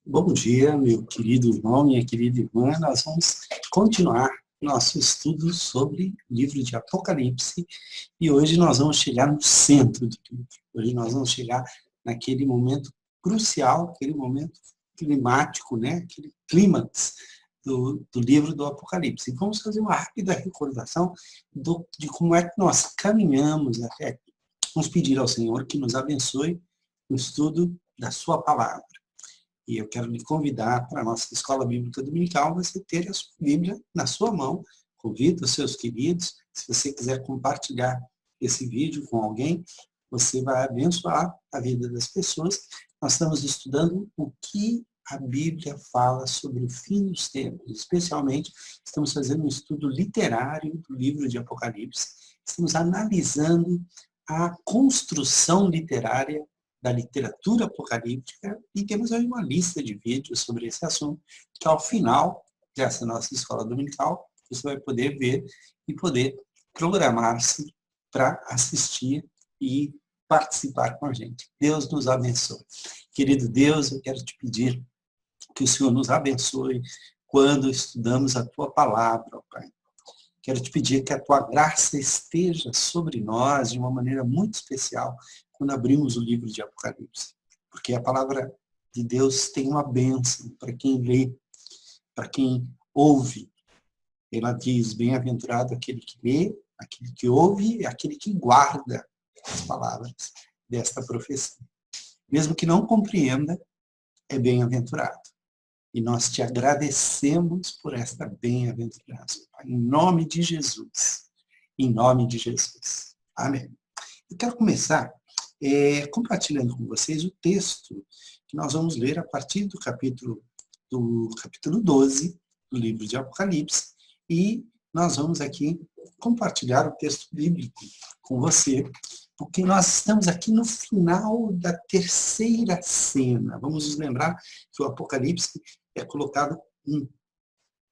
Bom dia, meu querido irmão, minha querida irmã. Nós vamos continuar nosso estudo sobre o livro de Apocalipse e hoje nós vamos chegar no centro do livro. Hoje nós vamos chegar naquele momento crucial, aquele momento climático, né? Aquele clímax do livro do Apocalipse. E vamos fazer uma rápida recordação de como é que nós caminhamos até aqui. Vamos pedir ao Senhor que nos abençoe no estudo da sua palavra. E eu quero lhe convidar para a nossa Escola Bíblica Dominical, você ter a sua Bíblia na sua mão. Convida os seus queridos. Se você quiser compartilhar esse vídeo com alguém, você vai abençoar a vida das pessoas. Nós estamos estudando o que a Bíblia fala sobre o fim dos tempos. Especialmente, estamos fazendo um estudo literário do livro de Apocalipse. Estamos analisando a construção literária da literatura apocalíptica e temos aí uma lista de vídeos sobre esse assunto que ao final dessa nossa escola dominical você vai poder ver e poder programar-se para assistir e participar com a gente. Deus nos abençoe. Querido Deus, eu quero te pedir que o Senhor nos abençoe quando estudamos a tua palavra, ó Pai. Quero te pedir que a tua graça esteja sobre nós de uma maneira muito especial quando abrimos o livro de Apocalipse. Porque a palavra de Deus tem uma bênção para quem lê, para quem ouve. Ela diz, bem-aventurado aquele que lê, aquele que ouve e aquele que guarda as palavras desta profecia. Mesmo que não compreenda, é bem-aventurado. E nós te agradecemos por esta bem-aventurança, Pai. Em nome de Jesus. Em nome de Jesus. Amém. Eu quero começar compartilhando com vocês o texto que nós vamos ler a partir do capítulo 12 do livro de Apocalipse. E nós vamos aqui compartilhar o texto bíblico com você, porque nós estamos aqui no final da terceira cena. Vamos nos lembrar que o Apocalipse é colocado em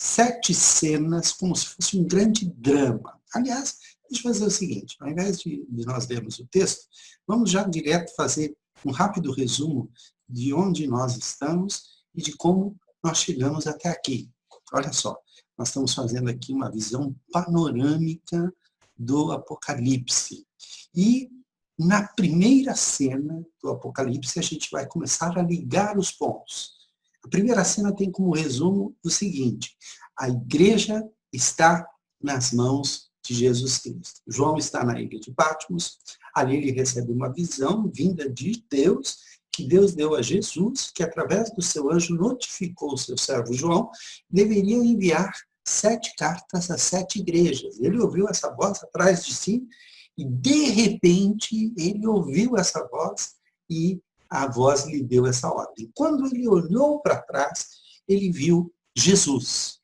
7 cenas, como se fosse um grande drama. Aliás, deixa eu fazer o seguinte, ao invés de nós lermos o texto, vamos já direto fazer um rápido resumo de onde nós estamos e de como nós chegamos até aqui. Olha só, nós estamos fazendo aqui uma visão panorâmica do Apocalipse. E na primeira cena do Apocalipse, a gente vai começar a ligar os pontos. A primeira cena tem como resumo o seguinte: a igreja está nas mãos de Jesus Cristo. João está na ilha de Patmos, ali ele recebe uma visão vinda de Deus, que Deus deu a Jesus, que através do seu anjo notificou o seu servo João, deveria enviar 7 cartas a 7 igrejas. Ele ouviu essa voz atrás de si, e de repente ele ouviu essa voz e a voz lhe deu essa ordem. Quando ele olhou para trás, ele viu Jesus.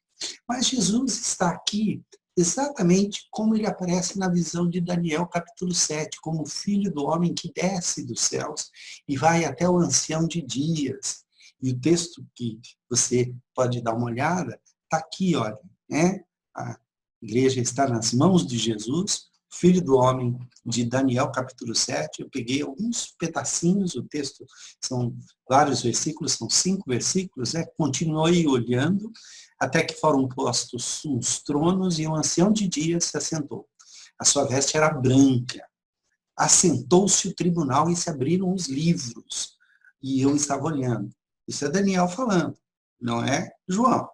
Mas Jesus está aqui exatamente como ele aparece na visão de Daniel, capítulo 7, como o filho do homem que desce dos céus e vai até o ancião de dias. E o texto que você pode dar uma olhada, está aqui, olha, né? A igreja está nas mãos de Jesus, filho do homem, de Daniel, capítulo 7, eu peguei alguns pedacinhos, o texto são vários versículos, são 5 versículos, continuei olhando, até que foram postos uns tronos e um ancião de dias se assentou. A sua veste era branca. Assentou-se o tribunal e se abriram os livros. E eu estava olhando. Isso é Daniel falando, não é João.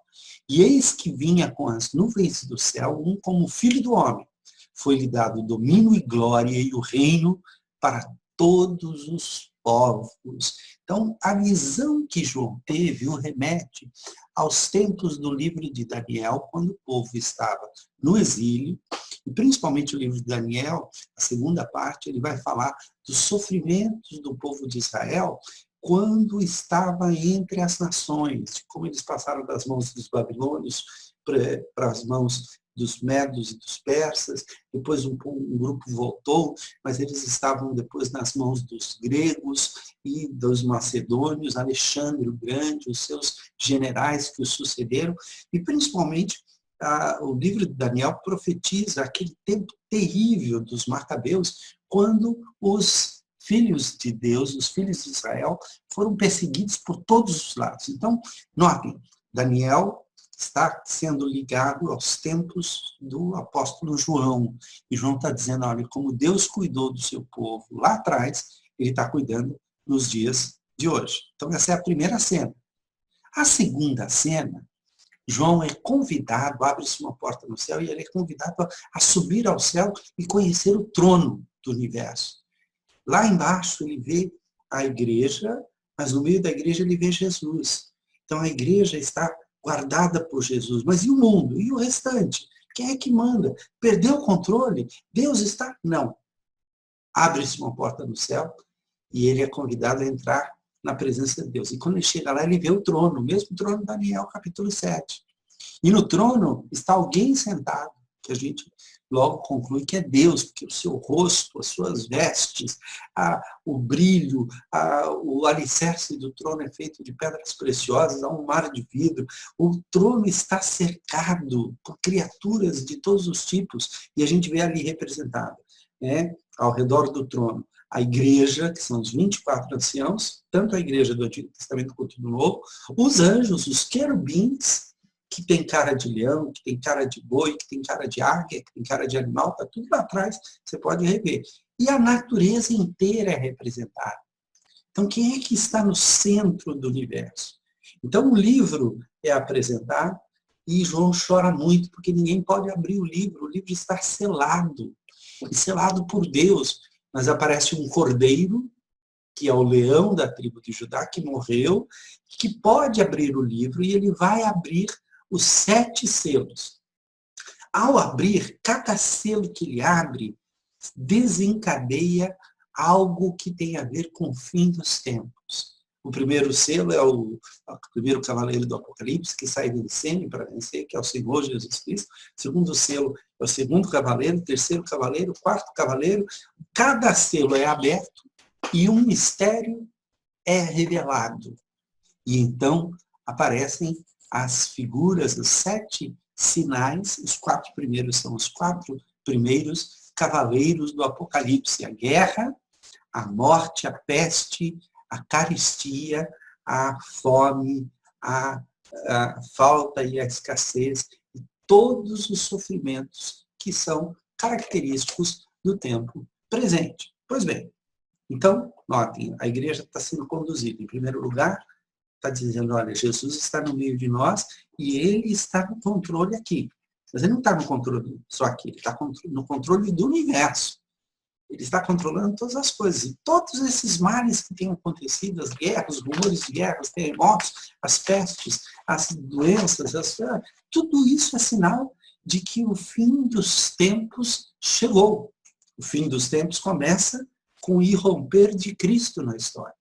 E eis que vinha com as nuvens do céu, um como filho do homem. Foi-lhe dado domínio e glória e o reino para todos os povos. Então, a visão que João teve o remete aos tempos do livro de Daniel, quando o povo estava no exílio, e principalmente o livro de Daniel, a segunda parte, ele vai falar dos sofrimentos do povo de Israel quando estava entre as nações, de como eles passaram das mãos dos babilônios para as mãos dos medos e dos persas, depois um grupo voltou, mas eles estavam depois nas mãos dos gregos e dos macedônios, Alexandre o Grande, os seus generais que o sucederam, e principalmente o livro de Daniel profetiza aquele tempo terrível dos macabeus, quando os filhos de Deus, os filhos de Israel, foram perseguidos por todos os lados. Então, notem, Daniel está sendo ligado aos tempos do apóstolo João. E João está dizendo, olha, como Deus cuidou do seu povo lá atrás, ele está cuidando nos dias de hoje. Então, essa é a primeira cena. A segunda cena, João é convidado, abre-se uma porta no céu, e ele é convidado a subir ao céu e conhecer o trono do universo. Lá embaixo ele vê a igreja, mas no meio da igreja ele vê Jesus. Então a igreja está guardada por Jesus. Mas e o mundo? E o restante? Quem é que manda? Perdeu o controle? Deus está? Não. Abre-se uma porta no céu e ele é convidado a entrar na presença de Deus. E quando ele chega lá, ele vê o trono, o mesmo trono de Daniel, capítulo 7. E no trono está alguém sentado, que a gente logo conclui que é Deus, porque o seu rosto, as suas vestes, o brilho, o alicerce do trono é feito de pedras preciosas, há um mar de vidro. O trono está cercado por criaturas de todos os tipos, e a gente vê ali representado, né, ao redor do trono, a igreja, que são os 24 anciãos, tanto a igreja do Antigo Testamento quanto do Novo, os anjos, os querubins, que tem cara de leão, que tem cara de boi, que tem cara de águia, que tem cara de animal, está tudo lá atrás, você pode rever. E a natureza inteira é representada. Então, quem é que está no centro do universo? Então, o livro é apresentado e João chora muito, porque ninguém pode abrir o livro está selado, e selado por Deus. Mas aparece um cordeiro, que é o leão da tribo de Judá, que morreu, que pode abrir o livro, e ele vai abrir os 7 selos. Ao abrir, cada selo que ele abre desencadeia algo que tem a ver com o fim dos tempos. O primeiro selo é o primeiro cavaleiro do Apocalipse, que sai vencendo para vencer, que é o Senhor Jesus Cristo. O segundo selo é o segundo cavaleiro, o terceiro cavaleiro, o quarto cavaleiro. Cada selo é aberto e um mistério é revelado. E então aparecem as figuras, os 7 sinais. Os 4 primeiros são os 4 primeiros cavaleiros do Apocalipse: a guerra, a morte, a peste, a carestia, a fome, a falta e a escassez, e todos os sofrimentos que são característicos do tempo presente. Pois bem, então, notem, a igreja está sendo conduzida, em primeiro lugar, está dizendo, olha, Jesus está no meio de nós e ele está no controle aqui. Mas ele não está no controle só aqui, ele está no controle do universo. Ele está controlando todas as coisas. E todos esses males que têm acontecido, as guerras, os rumores de guerras, os terremotos, as pestes, as doenças, tudo isso é sinal de que o fim dos tempos chegou. O fim dos tempos começa com o irromper de Cristo na história.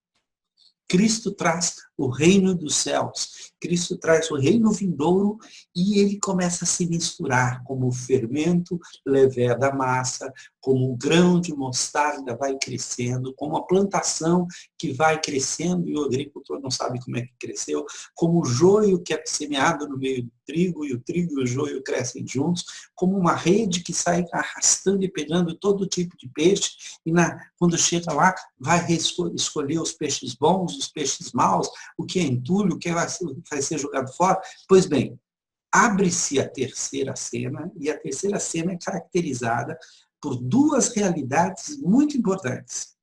Cristo traz o reino dos céus, Cristo traz o reino vindouro e ele começa a se misturar como o fermento levé da massa, como o grão de mostarda vai crescendo, como a plantação que vai crescendo e o agricultor não sabe como é que cresceu, como o joio que é semeado no meio do trigo e o trigo e o joio crescem juntos, como uma rede que sai arrastando e pegando todo tipo de peixe e quando chega lá vai escolher os peixes bons, os peixes maus, o que é entulho, o que vai ser jogado fora. Pois bem, abre-se a terceira cena, e a terceira cena é caracterizada por 2 realidades muito importantes.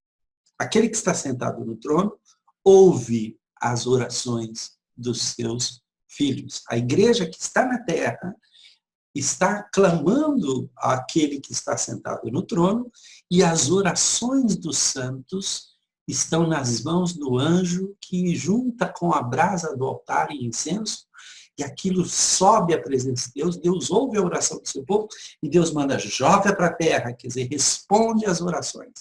Aquele que está sentado no trono ouve as orações dos seus filhos. A igreja que está na terra está clamando àquele que está sentado no trono, e as orações dos santos estão nas mãos do anjo que junta com a brasa do altar e incenso, e aquilo sobe à presença de Deus. Deus ouve a oração do seu povo e Deus manda joga para a terra, quer dizer, responde às orações.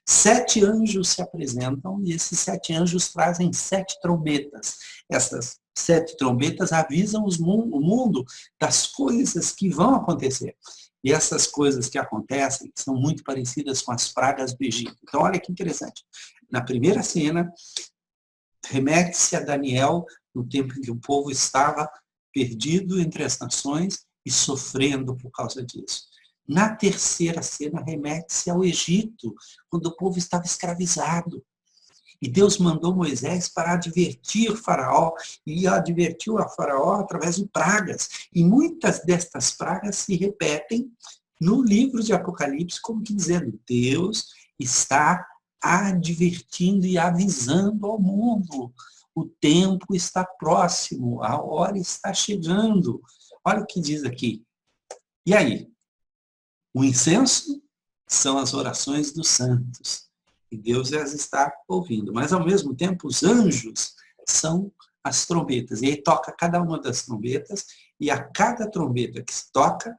7 anjos se apresentam e esses 7 anjos trazem 7 trombetas. Essas 7 trombetas avisam o mundo das coisas que vão acontecer. E essas coisas que acontecem são muito parecidas com as pragas do Egito. Então, olha que interessante. Na primeira cena, remete-se a Daniel no tempo em que o povo estava perdido entre as nações e sofrendo por causa disso. Na terceira cena, remete-se ao Egito, quando o povo estava escravizado. E Deus mandou Moisés para advertir Faraó, e advertiu a Faraó através de pragas. E muitas destas pragas se repetem no livro de Apocalipse, como que dizendo, Deus está advertindo e avisando ao mundo. O tempo está próximo, a hora está chegando. Olha o que diz aqui. E aí? O incenso são as orações dos santos. E Deus as está ouvindo. Mas, ao mesmo tempo, os anjos são as trombetas. E aí toca cada uma das trombetas, e a cada trombeta que se toca,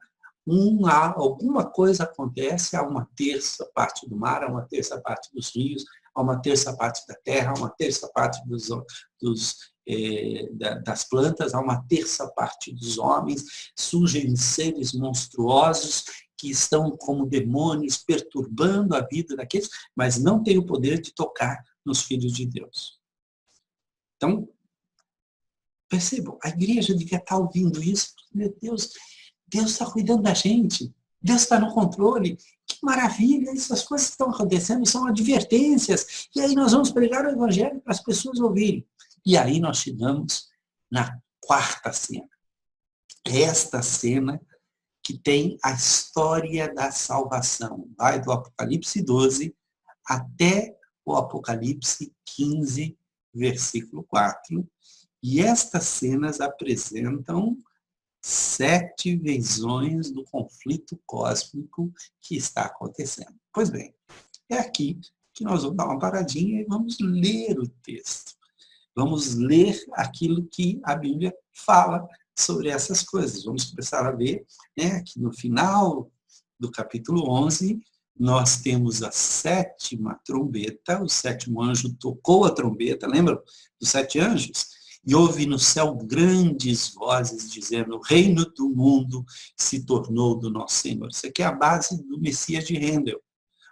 alguma coisa acontece a uma terça parte do mar, a uma terça parte dos rios, a uma terça parte da terra, a uma terça parte das plantas, a uma terça parte dos homens. Surgem seres monstruosos que estão como demônios perturbando a vida daqueles, mas não têm o poder de tocar nos filhos de Deus. Então, percebam, a igreja devia estar ouvindo isso. Meu Deus, Deus está cuidando da gente. Deus está no controle. Que maravilha, essas coisas que estão acontecendo são advertências. E aí nós vamos pregar o evangelho para as pessoas ouvirem. E aí nós chegamos na quarta cena. Esta cena que tem a história da salvação. Vai do Apocalipse 12 até o Apocalipse 15, versículo 4. E estas cenas apresentam 7 visões do conflito cósmico que está acontecendo. Pois bem, é aqui que nós vamos dar uma paradinha e vamos ler o texto. Vamos ler aquilo que a Bíblia fala sobre essas coisas. Vamos começar a ver, né, que no final do capítulo 11, nós temos a 7ª trombeta, o 7º anjo tocou a trombeta, lembram dos 7 anjos? E houve no céu grandes vozes dizendo, o reino do mundo se tornou do nosso Senhor. Isso aqui é a base do Messias de Handel.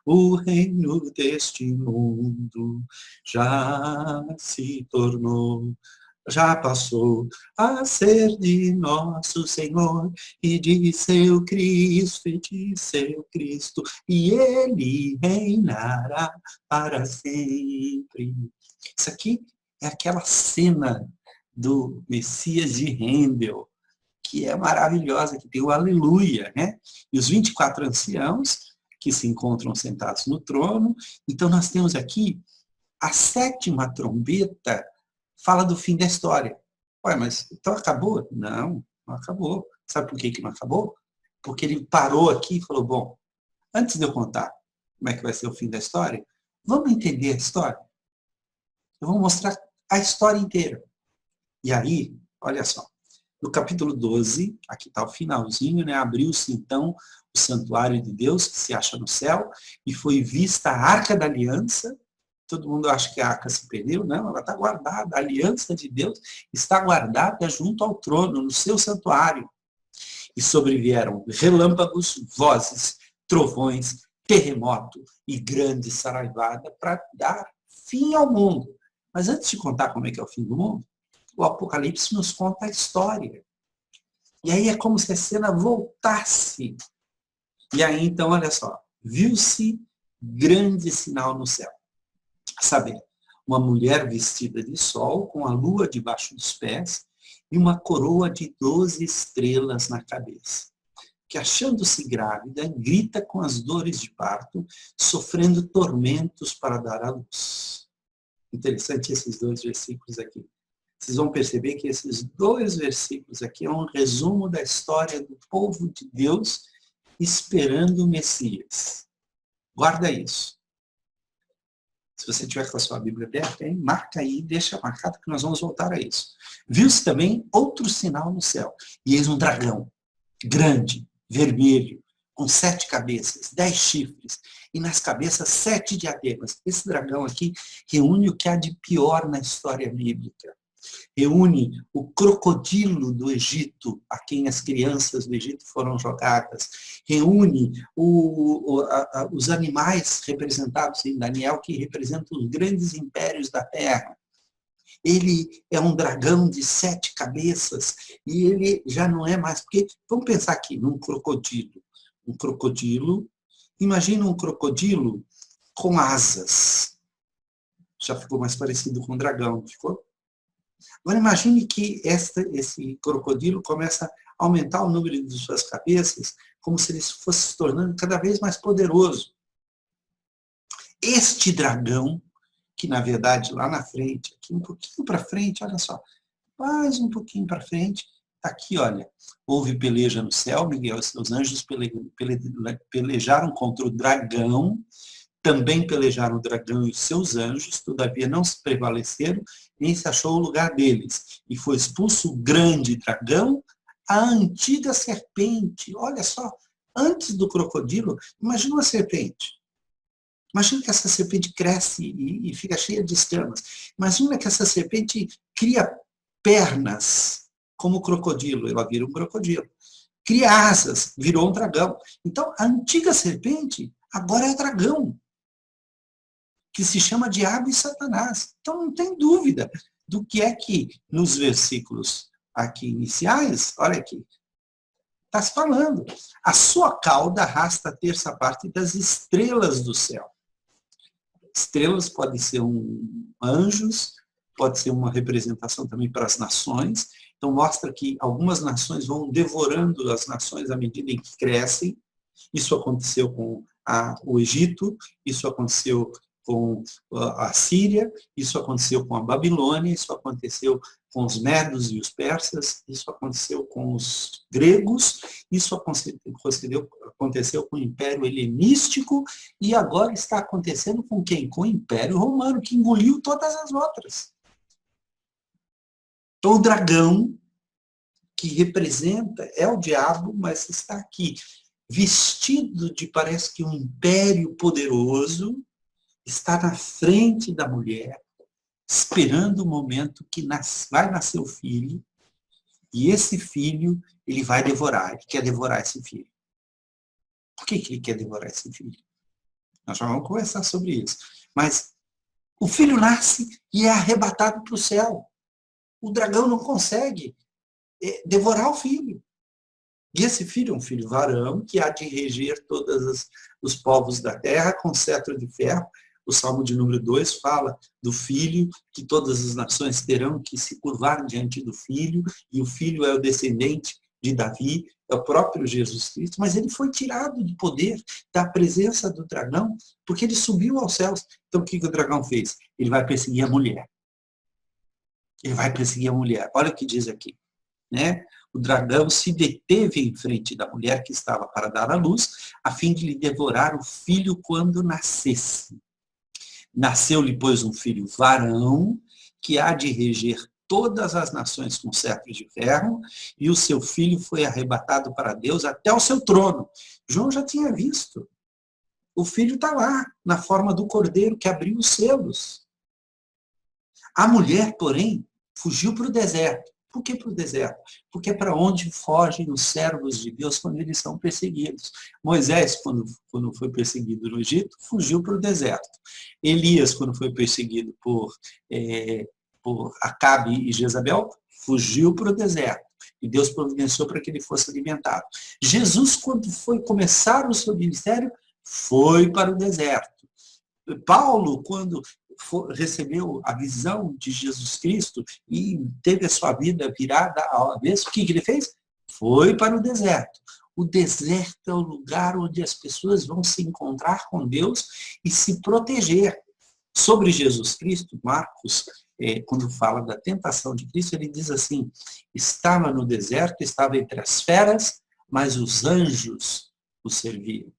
O reino deste mundo já se tornou, já passou a ser de nosso Senhor e de seu Cristo, e ele reinará para sempre. Isso aqui é aquela cena do Messias de Handel, que é maravilhosa, que tem o aleluia, né? E os 24 anciãos que se encontram sentados no trono. Então nós temos aqui a 7ª trombeta, fala do fim da história. Ué, mas então acabou? Não, não acabou. Sabe por que não acabou? Porque ele parou aqui e falou, bom, antes de eu contar como é que vai ser o fim da história, vamos entender a história? Eu vou mostrar a história inteira. E aí, olha só, no capítulo 12, aqui está o finalzinho, né? Abriu-se então o santuário de Deus, que se acha no céu, e foi vista a Arca da Aliança. Todo mundo acha que a arca se perdeu, não, ela está guardada, a aliança de Deus está guardada junto ao trono, no seu santuário. E sobrevieram relâmpagos, vozes, trovões, terremoto e grande saraivada para dar fim ao mundo. Mas antes de contar como é que é o fim do mundo, o Apocalipse nos conta a história. E aí é como se a cena voltasse. E aí, então, olha só, viu-se grande sinal no céu. A saber, uma mulher vestida de sol, com a lua debaixo dos pés, e uma coroa de 12 estrelas na cabeça, que, achando-se grávida, grita com as dores de parto, sofrendo tormentos para dar à luz. Interessante esses 2 versículos aqui. Vocês vão perceber que esses 2 versículos aqui é um resumo da história do povo de Deus esperando o Messias. Guarda isso. Se você tiver com a sua Bíblia aberta, marca aí, deixa marcado que nós vamos voltar a isso. Viu-se também outro sinal no céu. E eis um dragão, grande, vermelho, com 7 cabeças, 10 chifres, e nas cabeças 7 diademas. Esse dragão aqui reúne o que há de pior na história bíblica. Reúne o crocodilo do Egito, a quem as crianças do Egito foram jogadas. Reúne os animais representados em Daniel, que representam os grandes impérios da terra. Ele é um dragão de 7 cabeças, e ele já não é mais... Porque, vamos pensar aqui, num crocodilo. um crocodilo. Imagina um crocodilo com asas. Já ficou mais parecido com um dragão, não ficou? Agora imagine que esse crocodilo começa a aumentar o número de suas cabeças, como se ele fosse se tornando cada vez mais poderoso. Este dragão, que na verdade lá na frente, aqui um pouquinho para frente, olha só, mais um pouquinho para frente, está aqui, olha, houve peleja no céu, Miguel e seus anjos pelejaram contra o dragão, também pelejaram o dragão e os seus anjos, todavia não se prevaleceram, nem se achou o lugar deles. E foi expulso o grande dragão, a antiga serpente. Olha só, antes do crocodilo, imagina uma serpente. Imagina que essa serpente cresce e fica cheia de escamas. Imagina que essa serpente cria pernas, como o crocodilo, ela vira um crocodilo. Cria asas, virou um dragão. Então, a antiga serpente agora é dragão, que se chama Diabo e Satanás. Então, não tem dúvida do que é que, nos versículos aqui iniciais, olha aqui, está se falando. A sua cauda arrasta a terça parte das estrelas do céu. Estrelas podem ser anjos, pode ser uma representação também para as nações. Então, mostra que algumas nações vão devorando as nações à medida em que crescem. Isso aconteceu com o Egito, isso aconteceu com a Síria, isso aconteceu com a Babilônia, isso aconteceu com os medos e os persas, isso aconteceu com os gregos, isso aconteceu com o Império Helenístico e agora está acontecendo com quem? Com o Império Romano, que engoliu todas as outras. Então, o dragão, que representa, é o diabo, mas está aqui, vestido de, parece que um império poderoso, está na frente da mulher, esperando o momento que vai nascer o filho, e esse filho ele vai devorar, ele quer devorar esse filho. Por que ele quer devorar esse filho? Nós já vamos conversar sobre isso. Mas o filho nasce e é arrebatado para o céu. O dragão não consegue devorar o filho. E esse filho é um filho varão, que há de reger todos os povos da terra com cetro de ferro. O Salmo de número 2 fala do filho, que todas as nações terão que se curvar diante do filho, e o filho é o descendente de Davi, é o próprio Jesus Cristo, mas ele foi tirado de poder da presença do dragão, porque ele subiu aos céus. Então o que o dragão fez? Ele vai perseguir a mulher. Ele vai perseguir a mulher. Olha o que diz aqui, né? O dragão se deteve em frente da mulher que estava para dar à luz, a fim de lhe devorar o filho quando nascesse. Nasceu-lhe, pois, um filho varão, que há de reger todas as nações com cetro de ferro, e o seu filho foi arrebatado para Deus até o seu trono. João já tinha visto. O filho está lá, na forma do cordeiro que abriu os selos. A mulher, porém, fugiu para o deserto. Por que para o deserto? Porque é para onde fogem os servos de Deus quando eles são perseguidos. Moisés, quando foi perseguido no Egito, fugiu para o deserto. Elias, quando foi perseguido por Acabe e Jezabel, fugiu para o deserto. E Deus providenciou para que ele fosse alimentado. Jesus, quando foi começar o seu ministério, foi para o deserto. Paulo, quando recebeu a visão de Jesus Cristo e teve a sua vida virada ao avesso, o que ele fez? Foi para o deserto. O deserto é o lugar onde as pessoas vão se encontrar com Deus e se proteger. Sobre Jesus Cristo, Marcos, quando fala da tentação de Cristo, ele diz assim: estava no deserto, estava entre as feras, mas os anjos o serviam.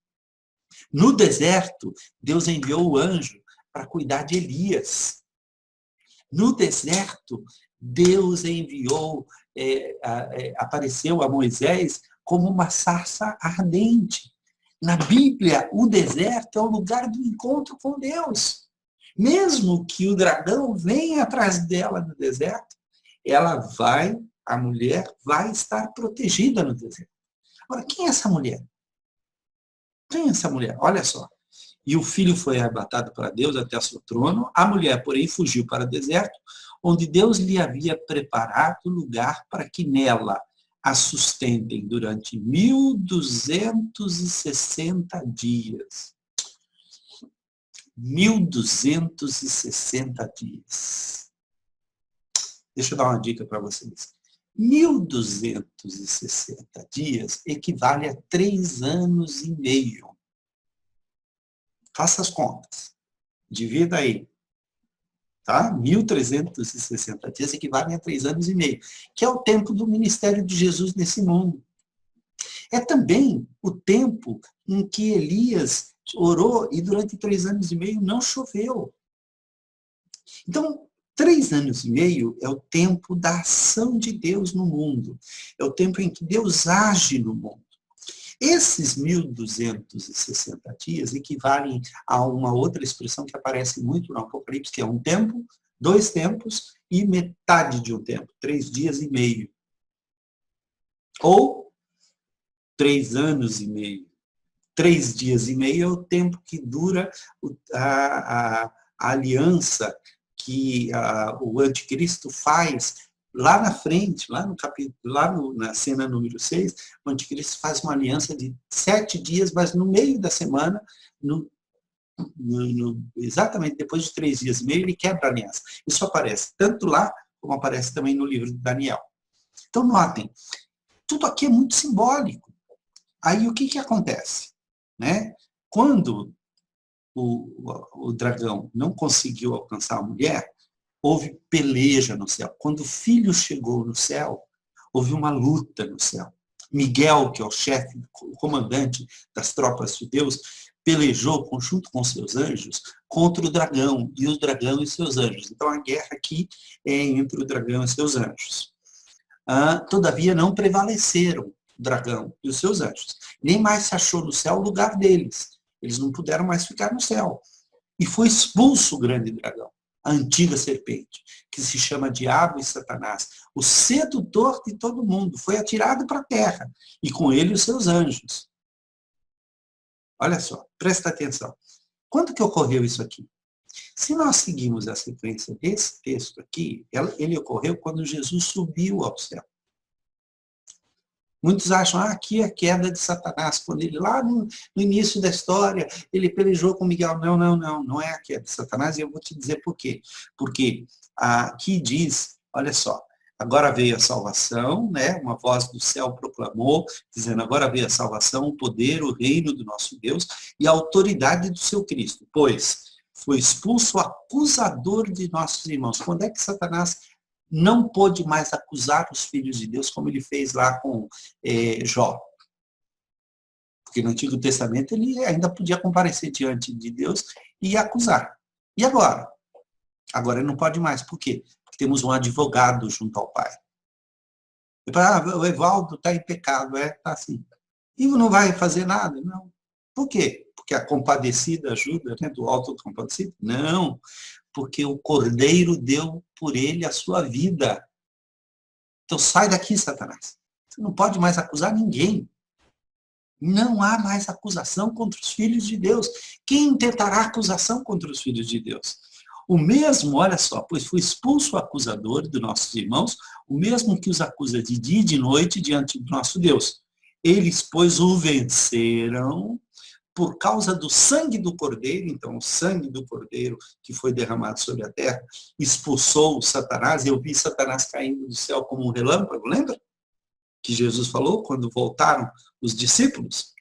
No deserto, Deus enviou o anjo para cuidar de Elias. No deserto, Deus apareceu a Moisés como uma sarça ardente. Na Bíblia, o deserto é o lugar do encontro com Deus. Mesmo que o dragão venha atrás dela no deserto, a mulher vai estar protegida no deserto. Agora, quem é essa mulher? Quem é essa mulher? Olha só. E o filho foi arrebatado para Deus até o seu trono. A mulher, porém, fugiu para o deserto, onde Deus lhe havia preparado lugar para que nela a sustentem durante 1260 dias. 1260 dias. Deixa eu dar uma dica para vocês. 1260 dias equivale a 3 anos e meio. Faça as contas. Divida aí. Tá? 1360 dias equivale a 3 anos e meio, que é o tempo do ministério de Jesus nesse mundo. É também o tempo em que Elias orou e durante 3 anos e meio não choveu. Então, 3 anos e meio é o tempo da ação de Deus no mundo. É o tempo em que Deus age no mundo. Esses 1260 dias equivalem a uma outra expressão que aparece muito no Apocalipse, que é um tempo, 2 tempos e metade de um tempo, 3 dias e meio. Ou 3 anos e meio. 3 dias e meio é o tempo que dura a aliança que o anticristo faz lá na frente, lá no capítulo, na cena número 6, o anticristo faz uma aliança de 7 dias, mas no meio da semana, exatamente depois de 3 dias e meio, ele quebra a aliança. Isso aparece tanto lá, como aparece também no livro de Daniel. Então, notem, tudo aqui é muito simbólico. Aí, o que acontece? Né? Quando o dragão não conseguiu alcançar a mulher, houve peleja no céu. Quando o filho chegou no céu, houve uma luta no céu. Miguel, que é o chefe, o comandante das tropas de Deus, pelejou junto com seus anjos contra o dragão e seus anjos. Então a guerra aqui é entre o dragão e seus anjos. Todavia não prevaleceram o dragão e os seus anjos. Nem mais se achou no céu o lugar deles. Eles não puderam mais ficar no céu. E foi expulso o grande dragão, a antiga serpente, que se chama Diabo e Satanás, o sedutor de todo mundo, foi atirado para a terra, e com ele os seus anjos. Olha só, presta atenção. Quando que ocorreu isso aqui? Se nós seguimos a sequência desse texto aqui, ele ocorreu quando Jesus subiu ao céu. Muitos acham, aqui é a queda de Satanás, quando ele lá no início da história, ele pelejou com Miguel. Não é a queda de Satanás, e eu vou te dizer por quê. Porque aqui diz, olha só, agora veio a salvação, né? Uma voz do céu proclamou, dizendo, agora veio a salvação, o poder, o reino do nosso Deus e a autoridade do seu Cristo, pois foi expulso o acusador de nossos irmãos. Quando é que Satanás não pôde mais acusar os filhos de Deus, como ele fez lá com Jó? Porque no Antigo Testamento ele ainda podia comparecer diante de Deus e acusar. E agora? Agora ele não pode mais. Por quê? Porque temos um advogado junto ao Pai. O Evaldo está em pecado, está assim. E não vai fazer nada? Não. Por quê? Porque a compadecida ajuda, né, do autocompadecido? Não. Porque o Cordeiro deu por ele a sua vida. Então sai daqui, Satanás. Você não pode mais acusar ninguém. Não há mais acusação contra os filhos de Deus. Quem intentará acusação contra os filhos de Deus? O mesmo, olha só, pois foi expulso o acusador dos nossos irmãos, o mesmo que os acusa de dia e de noite diante do nosso Deus. Eles, pois, o venceram por causa do sangue do Cordeiro. Então, o sangue do Cordeiro que foi derramado sobre a terra expulsou o Satanás. Eu vi Satanás caindo do céu como um relâmpago, lembra? Que Jesus falou quando voltaram os discípulos.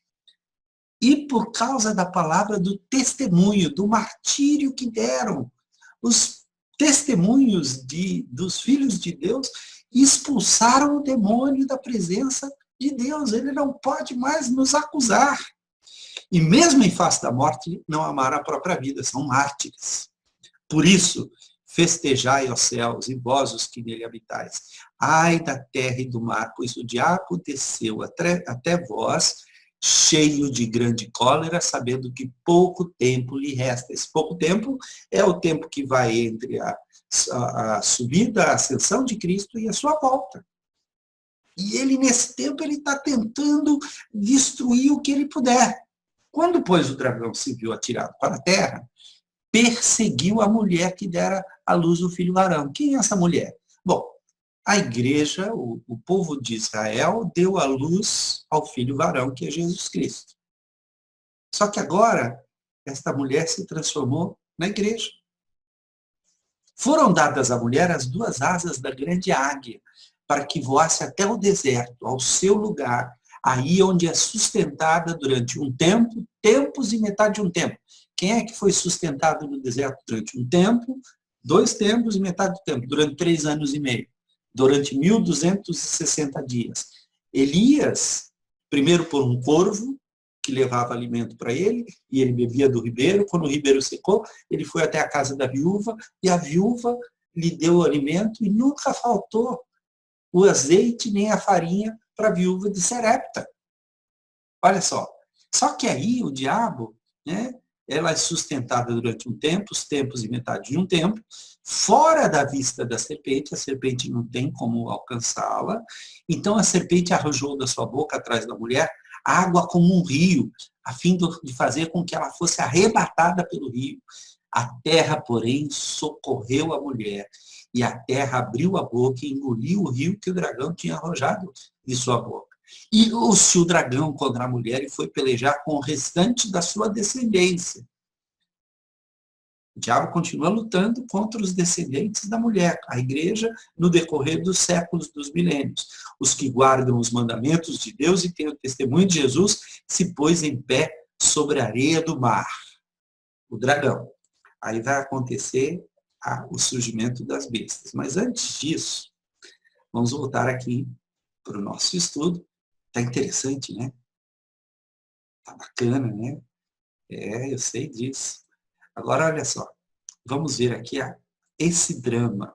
E por causa da palavra do testemunho, do martírio que deram. Os testemunhos dos filhos de Deus expulsaram o demônio da presença de Deus. Ele não pode mais nos acusar. E mesmo em face da morte, não amaram a própria vida, são mártires. Por isso, festejai, ó céus, e vós os que nele habitais. Ai da terra e do mar, pois o diabo desceu até vós, cheio de grande cólera, sabendo que pouco tempo lhe resta. Esse pouco tempo é o tempo que vai entre a subida, a ascensão de Cristo e a sua volta. E ele, nesse tempo, ele está tentando destruir o que ele puder. Quando, pois, o dragão se viu atirado para a terra, perseguiu a mulher que dera à luz o filho varão. Quem é essa mulher? Bom, a igreja, o povo de Israel, deu à luz ao filho varão, que é Jesus Cristo. Só que agora, esta mulher se transformou na igreja. Foram dadas à mulher as duas asas da grande águia, para que voasse até o deserto, ao seu lugar, aí onde é sustentada durante um tempo, tempos e metade de um tempo. Quem é que foi sustentado no deserto durante um tempo, 2 tempos e metade do tempo, durante 3 anos e meio, durante 1.260 dias? Elias, primeiro por um corvo, que levava alimento para ele, e ele bebia do ribeiro. Quando o ribeiro secou, ele foi até a casa da viúva, e a viúva lhe deu o alimento, e nunca faltou o azeite nem a farinha para a viúva de Sarepta. Olha só. Só que aí o diabo, né, ela é sustentada durante um tempo, os tempos e metade de um tempo, fora da vista da serpente, a serpente não tem como alcançá-la, então a serpente arrojou da sua boca, atrás da mulher, água como um rio, a fim de fazer com que ela fosse arrebatada pelo rio. A terra, porém, socorreu a mulher, e a terra abriu a boca e engoliu o rio que o dragão tinha arrojado de sua boca. E o dragão contra a mulher e foi pelejar com o restante da sua descendência. O diabo continua lutando contra os descendentes da mulher, a igreja, no decorrer dos séculos, dos milênios. Os que guardam os mandamentos de Deus e têm o testemunho de Jesus se pôs em pé sobre a areia do mar. O dragão. Aí vai acontecer o surgimento das bestas. Mas antes disso, vamos voltar aqui para o nosso estudo. Está interessante, né? Está bacana, né? Eu sei disso. Agora, olha só. Vamos ver aqui esse drama.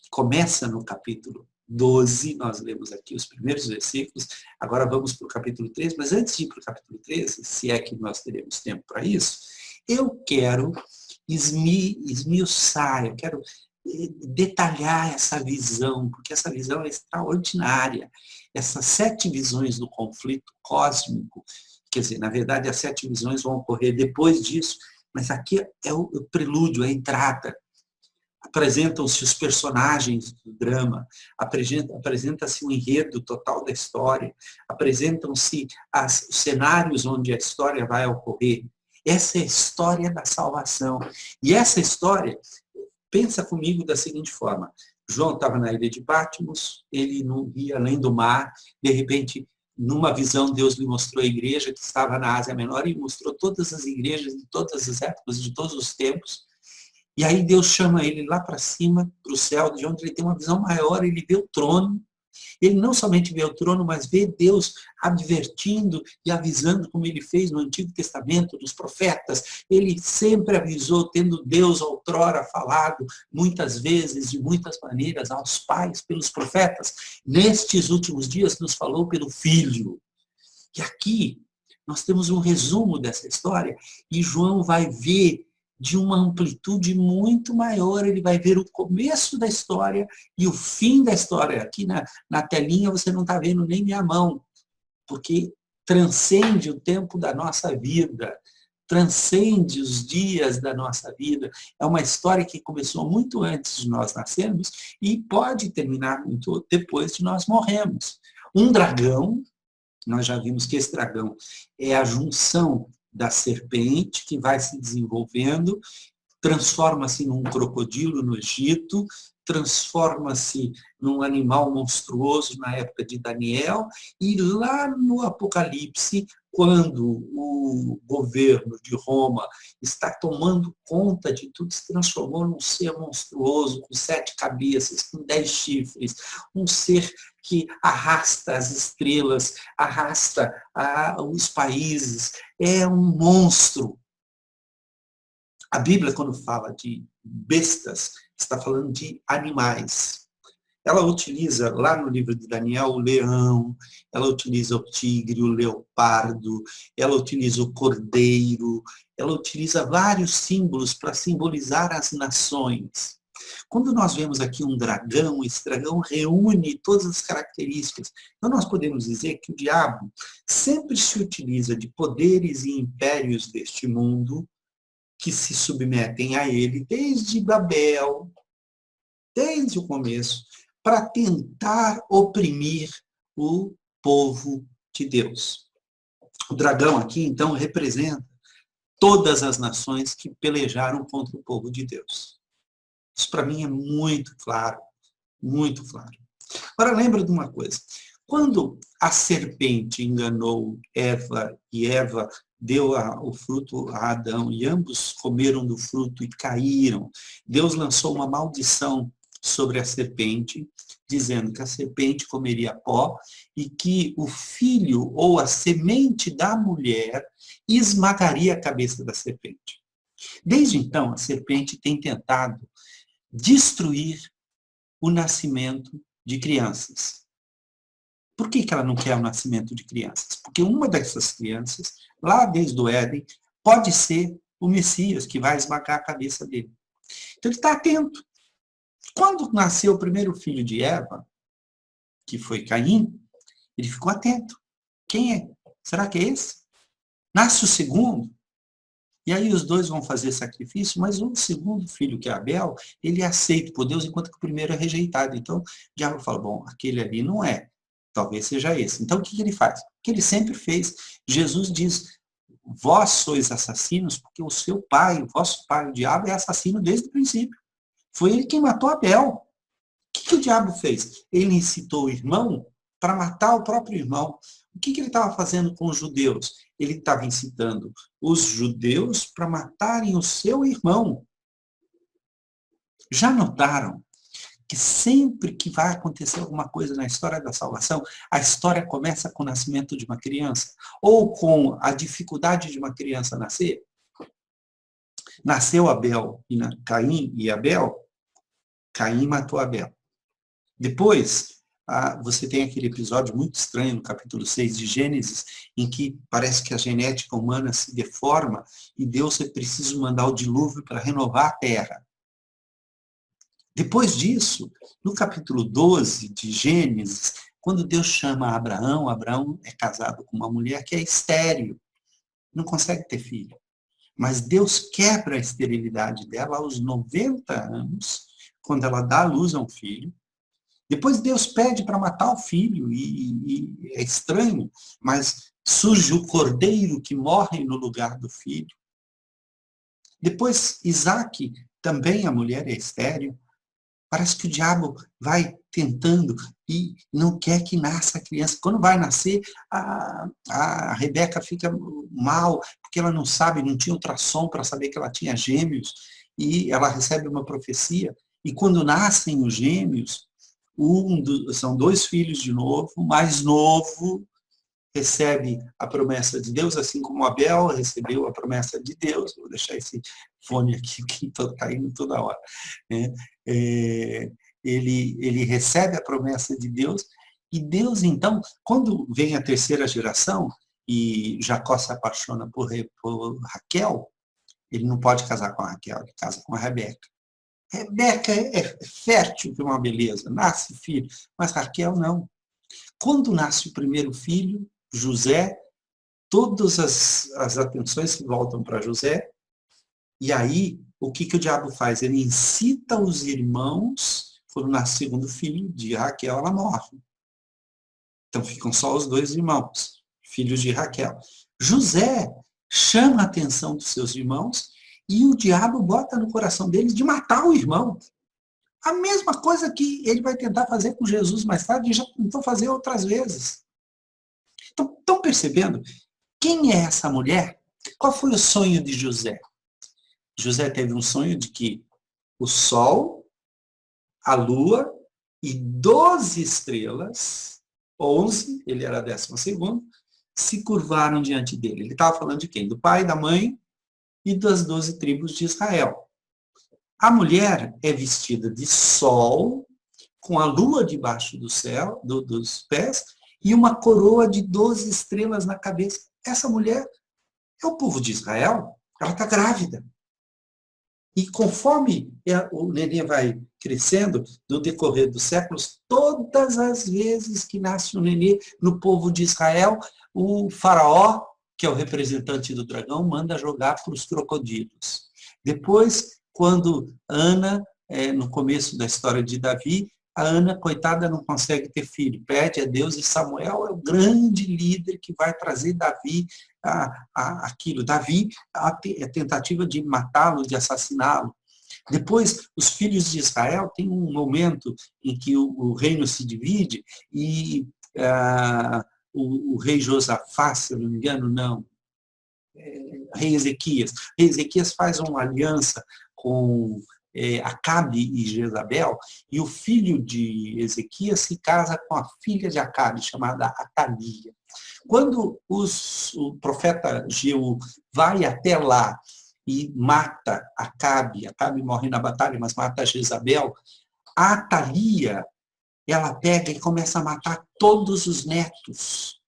Começa no capítulo 12, nós lemos aqui os primeiros versículos. Agora vamos para o capítulo 13. Mas antes de ir para o capítulo 13, se é que nós teremos tempo para isso, eu quero esmiuçar, eu quero detalhar essa visão, porque essa visão é extraordinária. Essas 7 visões do conflito cósmico, quer dizer, na verdade, as 7 visões vão ocorrer depois disso, mas aqui é o prelúdio, a entrada. Apresentam-se os personagens do drama, apresenta-se o enredo total da história, apresentam-se os cenários onde a história vai ocorrer. Essa é a história da salvação. E essa história, pensa comigo da seguinte forma. João estava na ilha de Patmos, ele não via além do mar, de repente, numa visão, Deus lhe mostrou a igreja que estava na Ásia Menor e mostrou todas as igrejas de todas as épocas, de todos os tempos. E aí Deus chama ele lá para cima, para o céu, de onde ele tem uma visão maior, ele vê o trono. Ele não somente vê o trono, mas vê Deus advertindo e avisando, como ele fez no Antigo Testamento, dos profetas. Ele sempre avisou, tendo Deus outrora falado, muitas vezes, de muitas maneiras, aos pais, pelos profetas. Nestes últimos dias nos falou pelo Filho. E aqui nós temos um resumo dessa história, e João vai ver de uma amplitude muito maior, ele vai ver o começo da história e o fim da história. Aqui na telinha você não está vendo nem minha mão, porque transcende o tempo da nossa vida, transcende os dias da nossa vida. É uma história que começou muito antes de nós nascermos e pode terminar muito depois de nós morrermos. Um dragão, nós já vimos que esse dragão é a junção da serpente que vai se desenvolvendo, transforma-se num crocodilo no Egito, transforma-se num animal monstruoso na época de Daniel, e lá no Apocalipse, quando o governo de Roma está tomando conta de tudo, se transformou num ser monstruoso, com 7 cabeças, com 10 chifres, um ser que arrasta as estrelas, arrasta os países, é um monstro. A Bíblia, quando fala de bestas, está falando de animais. Ela utiliza, lá no livro de Daniel, o leão, ela utiliza o tigre, o leopardo, ela utiliza o cordeiro, ela utiliza vários símbolos para simbolizar as nações. Quando nós vemos aqui um dragão, esse dragão reúne todas as características. Então nós podemos dizer que o diabo sempre se utiliza de poderes e impérios deste mundo que se submetem a ele desde Babel, desde o começo, para tentar oprimir o povo de Deus. O dragão aqui, então, representa todas as nações que pelejaram contra o povo de Deus. Isso para mim é muito claro, muito claro. Agora lembra de uma coisa, quando a serpente enganou Eva e Eva deu o fruto a Adão e ambos comeram do fruto e caíram, Deus lançou uma maldição sobre a serpente, dizendo que a serpente comeria pó e que o filho ou a semente da mulher esmagaria a cabeça da serpente. Desde então, a serpente tem tentado destruir o nascimento de crianças. Por que ela não quer o nascimento de crianças? Porque uma dessas crianças, lá desde o Éden, pode ser o Messias, que vai esmagar a cabeça dele. Então ele está atento. Quando nasceu o primeiro filho de Eva, que foi Caim, ele ficou atento. Quem é? Será que é esse? Nasce o segundo, e aí os dois vão fazer sacrifício, mas o segundo filho, que é Abel, ele é aceito por Deus, enquanto que o primeiro é rejeitado. Então, o diabo fala, bom, aquele ali não é, talvez seja esse. Então, o que ele faz? O que ele sempre fez. Jesus diz, vós sois assassinos, porque o seu pai, o vosso pai, o diabo, é assassino desde o princípio. Foi ele quem matou Abel. O que o diabo fez? Ele incitou o irmão para matar o próprio irmão. O que ele estava fazendo com os judeus? Ele estava incitando os judeus para matarem o seu irmão. Já notaram que sempre que vai acontecer alguma coisa na história da salvação, a história começa com o nascimento de uma criança? Ou com a dificuldade de uma criança nascer? Nasceu Abel, Caim e Abel, Caim matou Abel. Depois, você tem aquele episódio muito estranho no capítulo 6 de Gênesis, em que parece que a genética humana se deforma e Deus é preciso mandar o dilúvio para renovar a terra. Depois disso, no capítulo 12 de Gênesis, quando Deus chama Abraão, Abraão é casado com uma mulher que é estéril, não consegue ter filho. Mas Deus quebra a esterilidade dela aos 90 anos, quando ela dá à luz a um filho. Depois Deus pede para matar o filho, e é estranho, mas surge o cordeiro que morre no lugar do filho. Depois Isaac, também a mulher é estéril. Parece que o diabo vai tentando e não quer que nasça a criança. Quando vai nascer, a Rebeca fica mal, porque ela não sabe, não tinha ultrassom para saber que ela tinha gêmeos, e ela recebe uma profecia, e quando nascem os gêmeos, são dois filhos de novo, o mais novo recebe a promessa de Deus, assim como Abel recebeu a promessa de Deus. Vou deixar esse fone aqui que está caindo toda hora. Né? Ele recebe a promessa de Deus, e Deus, então, quando vem a terceira geração, e Jacó se apaixona por Raquel, ele não pode casar com a Raquel, ele casa com a Rebeca. Rebeca é fértil, que é uma beleza, nasce filho, mas Raquel não. Quando nasce o primeiro filho, José, todas as atenções se voltam para José, e aí, o que o diabo faz? Ele incita os irmãos, quando nasce o segundo filho de Raquel, ela morre. Então ficam só os dois irmãos, filhos de Raquel. José chama a atenção dos seus irmãos, e o diabo bota no coração deles de matar o irmão. A mesma coisa que ele vai tentar fazer com Jesus mais tarde, e já tentou fazer outras vezes. Então, estão percebendo? Quem é essa mulher? Qual foi o sonho de José? José teve um sonho de que o sol, a lua e 12 estrelas, 11, ele era 12º, se curvaram diante dele. Ele estava falando de quem? Do pai, da mãe e das 12 tribos de Israel. A mulher é vestida de sol, com a lua debaixo do céu, dos pés, e uma coroa de 12 estrelas na cabeça. Essa mulher é o povo de Israel, ela está grávida. E conforme o neném vai crescendo, no decorrer dos séculos, todas as vezes que nasce um neném no povo de Israel, o faraó, que é o representante do dragão, manda jogar para os crocodilos. Depois, quando Ana, no começo da história de Davi, A Ana, coitada, não consegue ter filho, pede a Deus, e Samuel é o grande líder que vai trazer Davi aquilo. Davi, a tentativa de matá-lo, de assassiná-lo. Depois, os filhos de Israel têm um momento em que o reino se divide e o rei Josafá, se eu não me engano, não, rei Ezequias. Rei Ezequias faz uma aliança com Acabe e Jezabel, e o filho de Ezequias se casa com a filha de Acabe, chamada Atalia. Quando o profeta Jeú vai até lá e mata Acabe morre na batalha, mas mata Jezabel, a Atalia, ela pega e começa a matar todos os netos,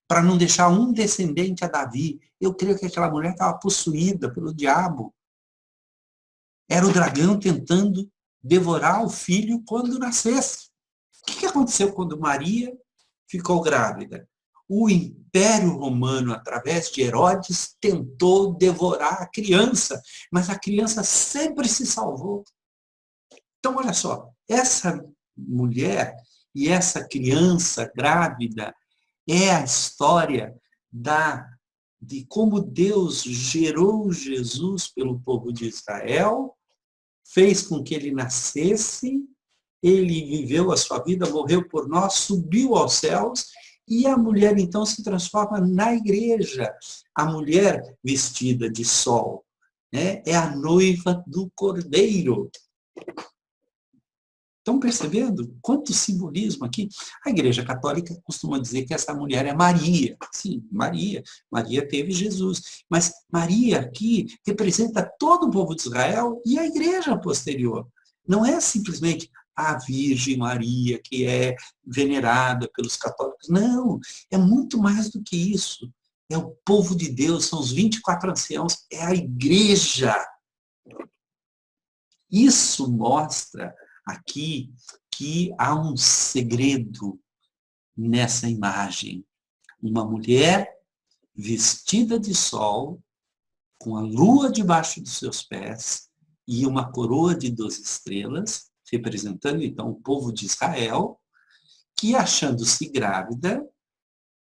para não deixar um descendente a Davi. Eu creio que aquela mulher estava possuída pelo diabo. Era o dragão tentando devorar o filho quando nascesse. O que aconteceu quando Maria ficou grávida? O Império Romano, através de Herodes, tentou devorar a criança, mas a criança sempre se salvou. Então, olha só, essa mulher e essa criança grávida é a história de como Deus gerou Jesus pelo povo de Israel, fez com que ele nascesse, ele viveu a sua vida, morreu por nós, subiu aos céus, e a mulher então se transforma na igreja. A mulher vestida de sol, né, é a noiva do Cordeiro. Estão percebendo quanto simbolismo aqui? A Igreja Católica costuma dizer que essa mulher é Maria. Sim, Maria. Maria teve Jesus. Mas Maria aqui representa todo o povo de Israel e a Igreja posterior. Não é simplesmente a Virgem Maria, que é venerada pelos católicos. Não, é muito mais do que isso. É o povo de Deus, são os 24 anciãos, é a Igreja. Isso mostra aqui que há um segredo nessa imagem. Uma mulher vestida de sol, com a lua debaixo dos seus pés e uma coroa de 12 estrelas, representando então o povo de Israel, que, achando-se grávida,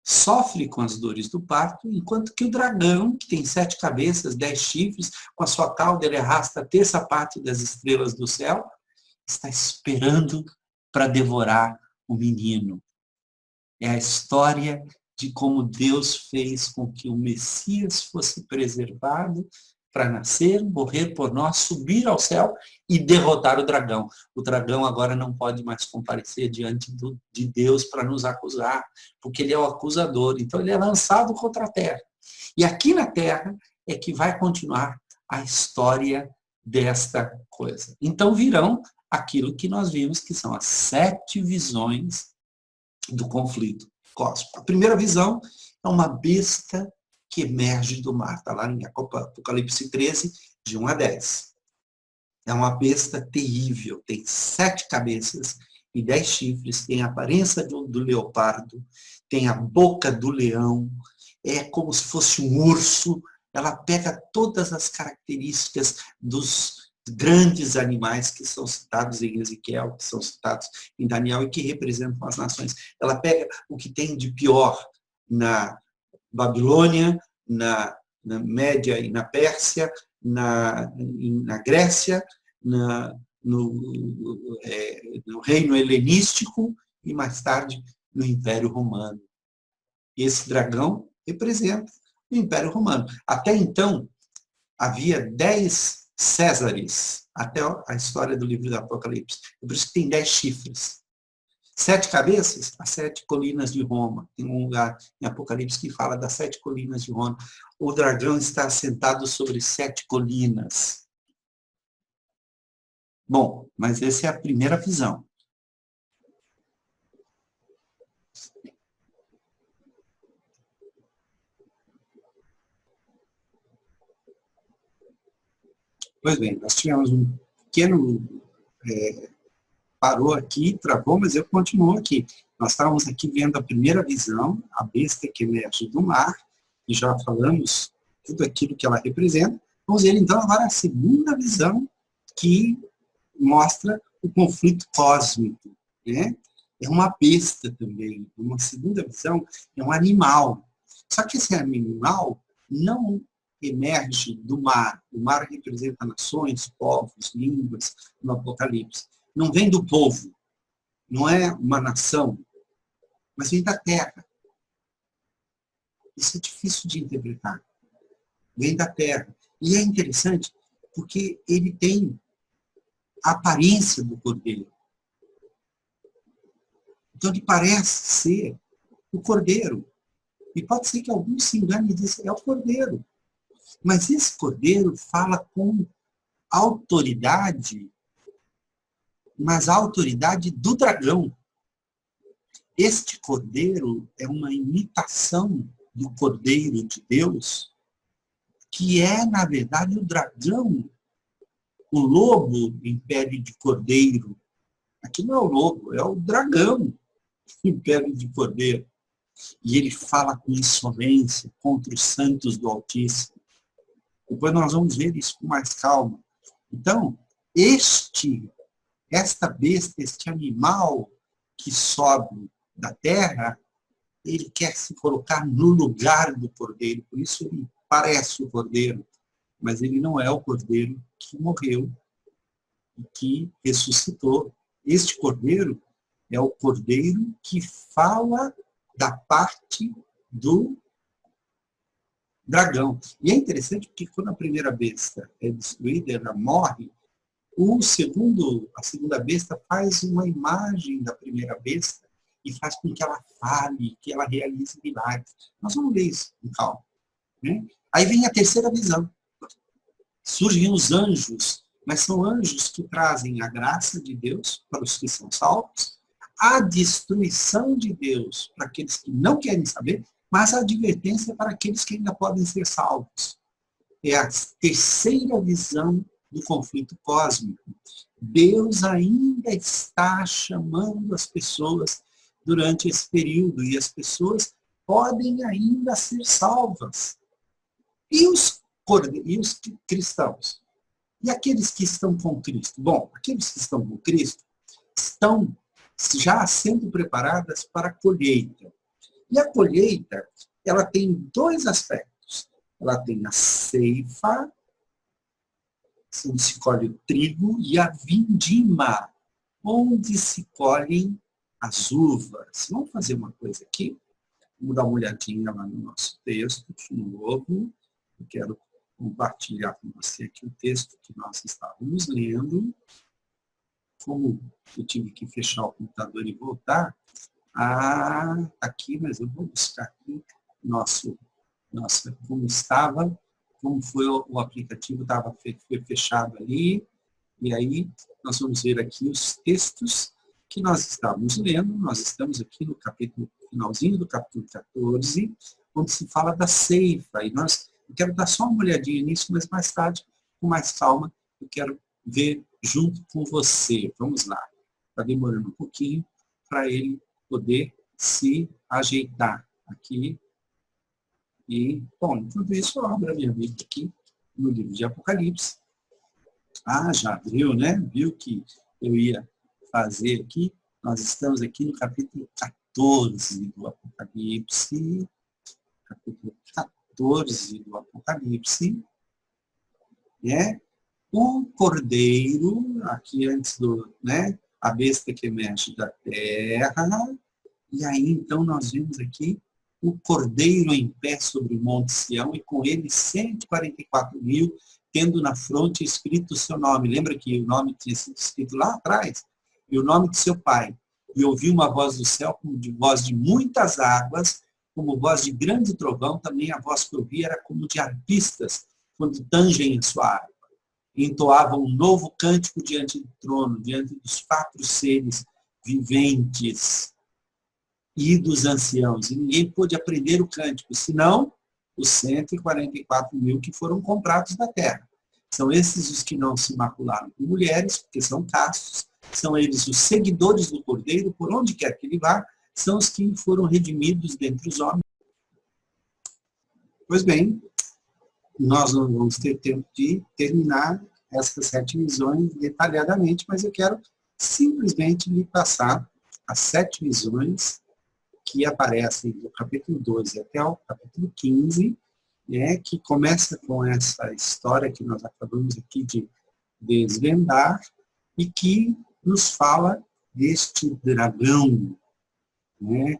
sofre com as dores do parto, enquanto que o dragão, que tem 7 cabeças, 10 chifres, com a sua cauda ele arrasta a terça parte das estrelas do céu, está esperando para devorar o menino. É a história de como Deus fez com que o Messias fosse preservado para nascer, morrer por nós, subir ao céu e derrotar o dragão. O dragão agora não pode mais comparecer diante de Deus para nos acusar, porque ele é o acusador. Então ele é lançado contra a terra. E aqui na terra é que vai continuar a história desta coisa. Então virão aquilo que nós vimos, que são as 7 visões do conflito cósmico. A primeira visão é uma besta que emerge do mar. Está lá em Apocalipse 13, de 1 a 10. É uma besta terrível, tem 7 cabeças e 10 chifres, tem a aparência do leopardo, tem a boca do leão, é como se fosse um urso. Ela pega todas as características dos grandes animais que são citados em Ezequiel, que são citados em Daniel e que representam as nações. Ela pega o que tem de pior na Babilônia, na Média e na Pérsia, na Grécia, no reino helenístico e mais tarde no Império Romano. Esse dragão representa o Império Romano. Até então, havia 10 Césares, até a história do livro do Apocalipse. É por isso que tem 10 chifres. 7 cabeças, as 7 colinas de Roma. Tem um lugar em Apocalipse que fala das 7 colinas de Roma. O dragão está sentado sobre 7 colinas. Bom, mas essa é a primeira visão. Pois bem, nós tivemos um pequeno... parou aqui, travou, mas eu continuo aqui. Nós estávamos aqui vendo a primeira visão, a besta que emerge do mar, e já falamos tudo aquilo que ela representa. Vamos ver, então, agora a segunda visão, que mostra o conflito cósmico. né? É uma besta também. Uma segunda visão, é um animal. Só que esse animal não emerge do mar. O mar representa nações, povos, línguas, no Apocalipse. Não vem do povo, não é uma nação, mas vem da terra. Isso é difícil de interpretar. Vem da terra. E é interessante porque ele tem a aparência do cordeiro. Então ele parece ser o cordeiro. E pode ser que alguns se enganem e dizem, é o cordeiro. Mas esse cordeiro fala com autoridade, mas a autoridade do dragão. Este cordeiro é uma imitação do cordeiro de Deus, que é, na verdade, o dragão, o lobo em pele de cordeiro. Aqui não é o lobo, é o dragão em pele de cordeiro. E ele fala com insolência contra os santos do Altíssimo. Depois nós vamos ver isso com mais calma. Então, esta besta, este animal que sobe da terra, ele quer se colocar no lugar do cordeiro. Por isso ele parece o cordeiro, mas ele não é o cordeiro que morreu e que ressuscitou. Este cordeiro é o cordeiro que fala da parte do dragão. E é interessante porque quando a primeira besta é destruída, ela morre, a segunda besta faz uma imagem da primeira besta e faz com que ela fale, que ela realize milagres. Nós vamos ler isso com calma. Né? Aí vem a terceira visão. Surgem os anjos, mas são anjos que trazem a graça de Deus para os que são salvos, a destruição de Deus para aqueles que não querem saber, mas a advertência para aqueles que ainda podem ser salvos. É a terceira visão do conflito cósmico. Deus ainda está chamando as pessoas durante esse período e as pessoas podem ainda ser salvas. E os cristãos? E aqueles que estão com Cristo? Bom, aqueles que estão com Cristo estão já sendo preparadas para a colheita. E a colheita, ela tem dois aspectos. Ela tem a ceifa, onde se colhe o trigo, e a vindima, onde se colhem as uvas. Vamos fazer uma coisa aqui? Vamos dar uma olhadinha lá no nosso texto, de novo. Eu quero compartilhar com você aqui o texto que nós estávamos lendo. Como eu tive que fechar o computador e voltar, aqui, mas eu vou buscar aqui como estava, como foi o aplicativo, foi fechado ali, e aí nós vamos ver aqui os textos que nós estávamos lendo. Nós estamos aqui no finalzinho do capítulo 14, onde se fala da ceifa, e eu quero dar só uma olhadinha nisso, mas mais tarde, com mais calma, eu quero ver junto com você. Vamos lá. Está demorando um pouquinho para ele poder se ajeitar aqui. E, bom, enquanto isso, eu abro a minha Bíblia aqui no livro de Apocalipse. Já abriu, né? Viu que eu ia fazer aqui. Nós estamos aqui no capítulo 14 do Apocalipse. Capítulo 14 do Apocalipse. Né? O cordeiro, aqui antes a besta que emerge da terra, e aí então nós vimos aqui o cordeiro em pé sobre o monte Sião, e com ele 144.000, tendo na fronte escrito o seu nome. Lembra que o nome tinha sido escrito lá atrás? E o nome de seu pai. E ouvi uma voz do céu, como de voz de muitas águas, como voz de grande trovão. Também a voz que eu ouvi era como de arpistas, quando tangem a sua harpa. E entoavam um novo cântico diante do trono, diante dos 4 seres viventes e dos anciãos. E ninguém pôde aprender o cântico, senão os 144.000 que foram comprados da terra. São esses os que não se macularam com mulheres, porque são castos. São eles os seguidores do Cordeiro, por onde quer que ele vá, são os que foram redimidos dentre os homens. Pois bem, nós não vamos ter tempo de terminar essas 7 visões detalhadamente, mas eu quero simplesmente lhe passar as 7 visões que aparecem do capítulo 12 até o capítulo 15, né, que começa com essa história que nós acabamos aqui de desvendar e que nos fala deste dragão, né,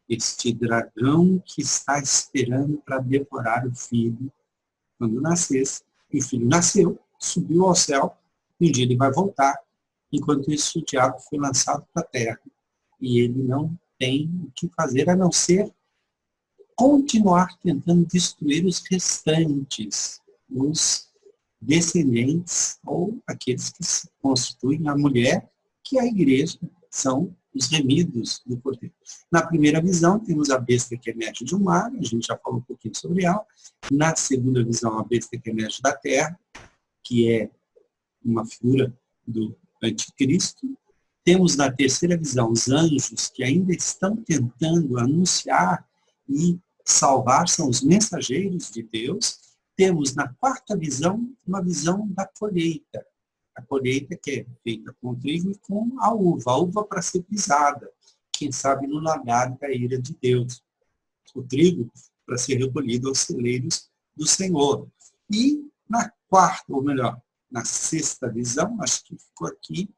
este dragão que está esperando para devorar o filho quando nascesse. E o filho nasceu, subiu ao céu, e um dia ele vai voltar. Enquanto isso, o diabo foi lançado para a terra. E ele não tem o que fazer a não ser continuar tentando destruir os restantes, os descendentes, ou aqueles que se constituem a mulher, que a igreja são os remidos do Cordeiro. Na primeira visão, temos a besta que emerge do mar, a gente já falou um pouquinho sobre ela. Na segunda visão, a besta que emerge da terra, que é uma figura do anticristo. Temos na terceira visão os anjos que ainda estão tentando anunciar e salvar, são os mensageiros de Deus. Temos na quarta visão uma visão da colheita. A colheita que é feita com o trigo e com a uva para ser pisada. Quem sabe no lagar da ira de Deus. O trigo para ser recolhido aos celeiros do Senhor. E na quarta, ou melhor, na sexta visão, acho que ficou aqui.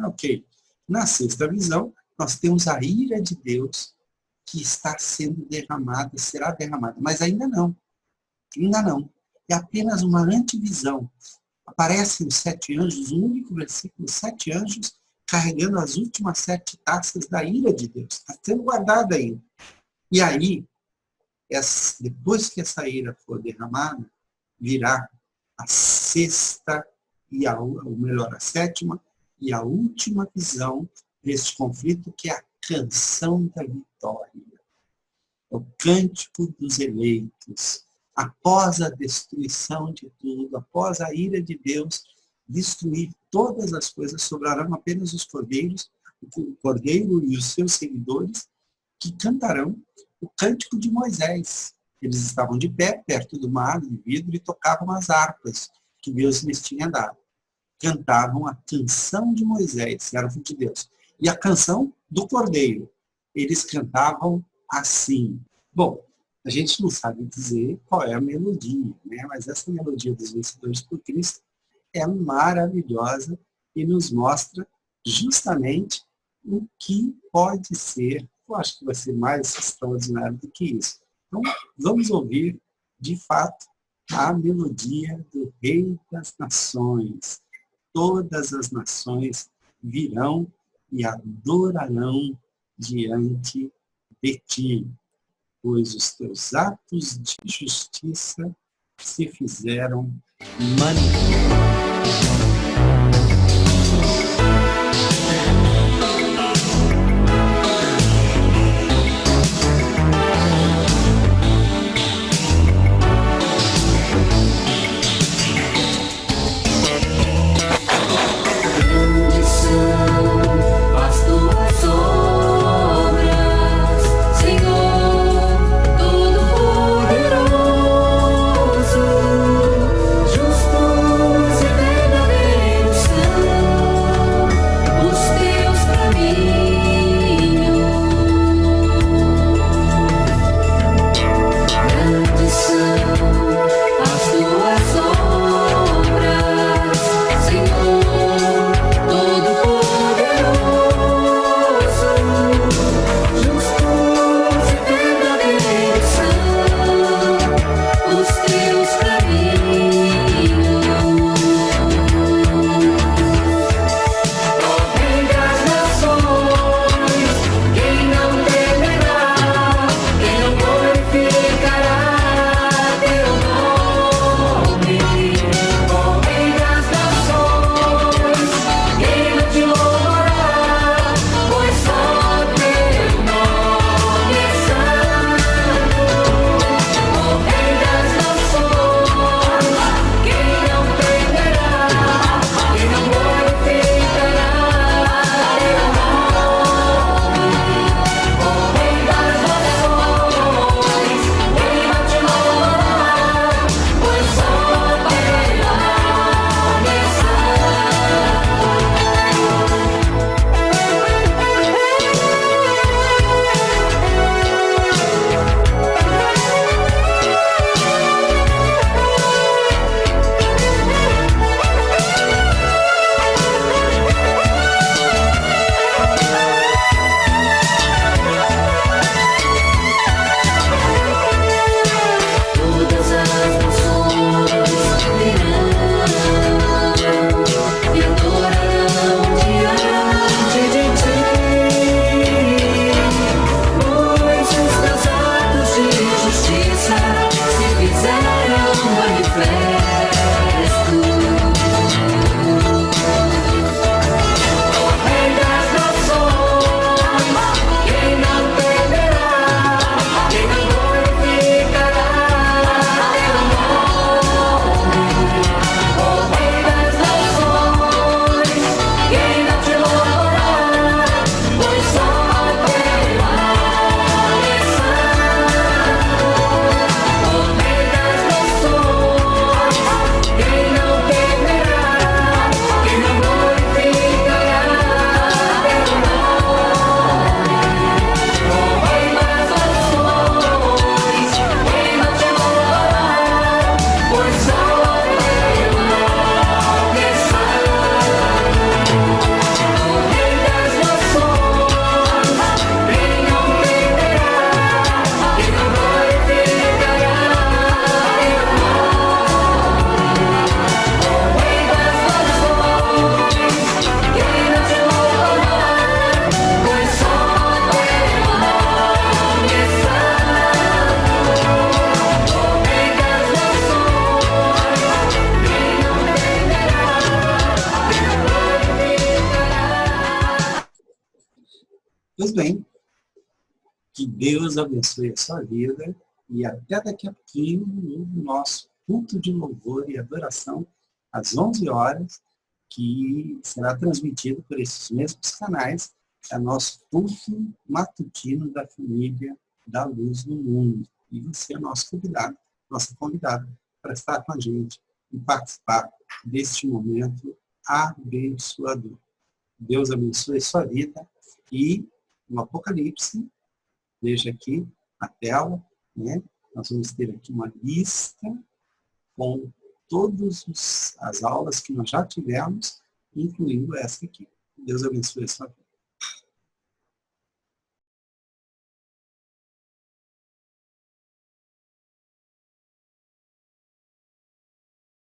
Ok. Na sexta visão, nós temos a ira de Deus que está sendo derramada, será derramada, mas ainda não. Ainda não. É apenas uma antevisão. Aparecem os 7 anjos, o único versículo, 7 anjos carregando as últimas 7 taças da ira de Deus. Está sendo guardada ainda. E aí, depois que essa ira for derramada, virá a sexta, ou melhor, a sétima e a última visão deste conflito, que é a canção da vitória. É o cântico dos eleitos. Após a destruição de tudo, após a ira de Deus destruir todas as coisas, sobrarão apenas os cordeiros, o cordeiro e os seus seguidores, que cantarão o cântico de Moisés. Eles estavam de pé, perto do mar de vidro, e tocavam as harpas que Deus lhes tinha dado. Cantavam a canção de Moisés, servo de Deus. E a canção do cordeiro. Eles cantavam assim. Bom, a gente não sabe dizer qual é a melodia, né? Mas essa melodia dos Vencedores por Cristo é maravilhosa e nos mostra justamente o que pode ser. Eu acho que vai ser mais extraordinário do que isso. Então, vamos ouvir, de fato, a melodia do Rei das Nações. Todas as nações virão e adorarão diante de ti, pois os teus atos de justiça se fizeram manifestos. Justo Pois bem, que Deus abençoe a sua vida e até daqui a pouquinho no nosso culto de louvor e adoração às 11 horas, que será transmitido por esses mesmos canais, é nosso culto matutino da família da Luz no Mundo. E você é nosso convidado, nossa convidada, para estar com a gente e participar deste momento abençoador. Deus abençoe a sua vida e no Apocalipse, veja aqui a tela, né? Nós vamos ter aqui uma lista com todas as aulas que nós já tivemos, incluindo essa aqui. Deus abençoe a sua vida.